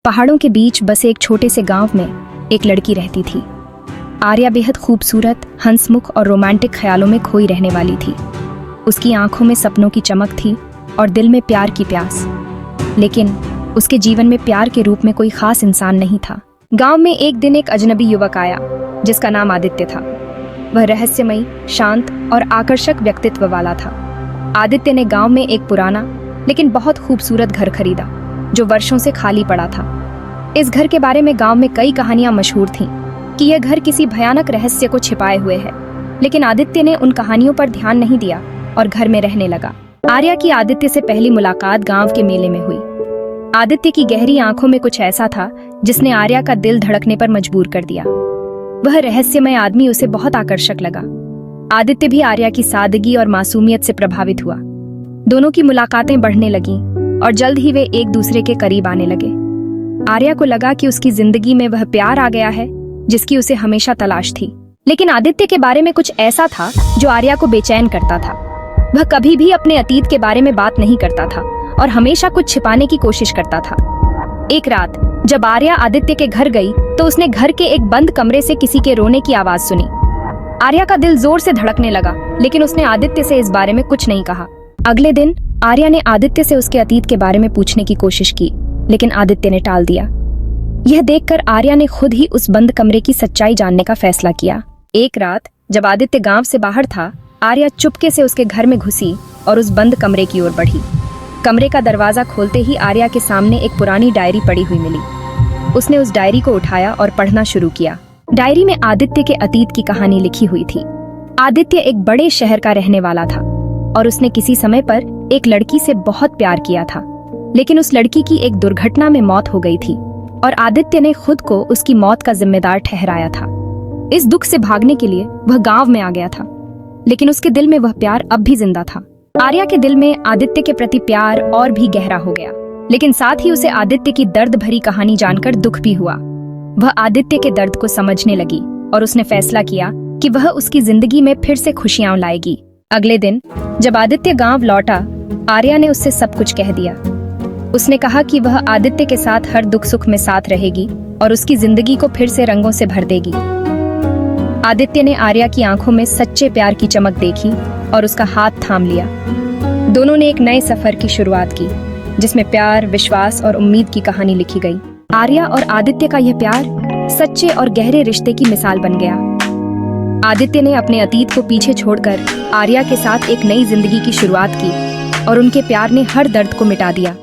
पहाड़ों के बीच बसे एक छोटे से गांव में एक लड़की रहती थी। आर्या बेहद खूबसूरत, हंसमुख और रोमांटिक ख्यालों में खोई रहने वाली थी। उसकी आंखों में सपनों की चमक थी और दिल में प्यार की प्यास। लेकिन उसके जीवन में प्यार के रूप में कोई खास इंसान नहीं था। गांव में एक दिन एक अजनबी युवक आया जिसका नाम आदित्य था। वह रहस्यमयी, शांत और आकर्षक व्यक्तित्व वाला था। आदित्य ने गांव में एक पुराना लेकिन बहुत खूबसूरत घर खरीदा जो वर्षों से खाली पड़ा था। इस घर के बारे में गांव में कई कहानियां मशहूर थीं कि यह घर किसी भयानक रहस्य को छिपाए हुए है, लेकिन आदित्य ने उन कहानियों पर ध्यान नहीं दिया और घर में रहने लगा। आर्या की आदित्य से पहली मुलाकात गांव के मेले में हुई। आदित्य की गहरी आंखों में कुछ ऐसा था जिसने आर्या का दिल धड़कने पर मजबूर कर दिया। वह रहस्यमय आदमी उसे बहुत आकर्षक लगा। आदित्य भी आर्या की सादगी और मासूमियत से प्रभावित हुआ। दोनों की मुलाकातें बढ़ने लगीं और जल्द ही वे एक दूसरे के करीब आने लगे। आर्या को लगा कि उसकी जिंदगी में वह प्यार आ गया है जिसकी उसे हमेशा तलाश थी। लेकिन आदित्य के बारे में कुछ ऐसा था जो आर्या को बेचैन करता था। वह कभी भी अपने अतीत के बारे में बात नहीं करता था और हमेशा कुछ छिपाने की कोशिश करता था। एक रात जब आर्या आदित्य के घर गई तो उसने घर के एक बंद कमरे से किसी के रोने की आवाज सुनी। आर्या का दिल जोर से धड़कने लगा, लेकिन उसने आदित्य से इस बारे में कुछ नहीं कहा। अगले दिन आर्या ने आदित्य से उसके अतीत के बारे में पूछने की कोशिश की, लेकिन आदित्य ने टाल दिया। यह देखकर आर्या ने खुद ही उस बंद कमरे की सच्चाई जानने का फैसला किया। एक रात जब आदित्य गांव से बाहर था, आर्या चुपके से उसके घर में घुसी और उस बंद कमरे की ओर बढ़ी। कमरे का दरवाजा खोलते ही आर्या के सामने एक पुरानी डायरी पड़ी हुई मिली। उसने उस डायरी को उठाया और पढ़ना शुरू किया। डायरी में आदित्य के अतीत की कहानी लिखी हुई थी। आदित्य एक बड़े शहर का रहने वाला था और उसने किसी समय पर एक लड़की से बहुत प्यार किया था, लेकिन उस लड़की की एक दुर्घटना में मौत हो गई थी और आदित्य ने खुद को उसकी मौत का जिम्मेदार ठहराया था। इस दुख से भागने के लिए वह गांव में आ गया था, लेकिन उसके दिल में वह प्यार अब भी जिंदा था। आर्या के दिल में आदित्य के प्रति प्यार और भी गहरा हो गया, लेकिन साथ ही उसे आदित्य की दर्द भरी कहानी जानकर दुख भी हुआ। वह आदित्य के दर्द को समझने लगी और उसने फैसला किया कि वह उसकी जिंदगी में फिर से खुशियां लाएगी। अगले दिन जब आदित्य गांव लौटा, आर्या ने उससे सब कुछ कह दिया। उसने कहा कि वह आदित्य के साथ हर दुख सुख में साथ रहेगी और उसकी जिंदगी को फिर से रंगों से भर देगी। आदित्य ने आर्या की आंखों में सच्चे प्यार की चमक देखी और उसका हाथ थाम लिया। दोनों ने एक नए सफर की शुरुआत की जिसमें प्यार, विश्वास और उम्मीद की कहानी लिखी गई। आर्या और आदित्य का यह प्यार सच्चे और गहरे रिश्ते की मिसाल बन गया। आदित्य ने अपने अतीत को पीछे छोड़कर आर्या के साथ एक नई जिंदगी की शुरुआत की और उनके प्यार ने हर दर्द को मिटा दिया।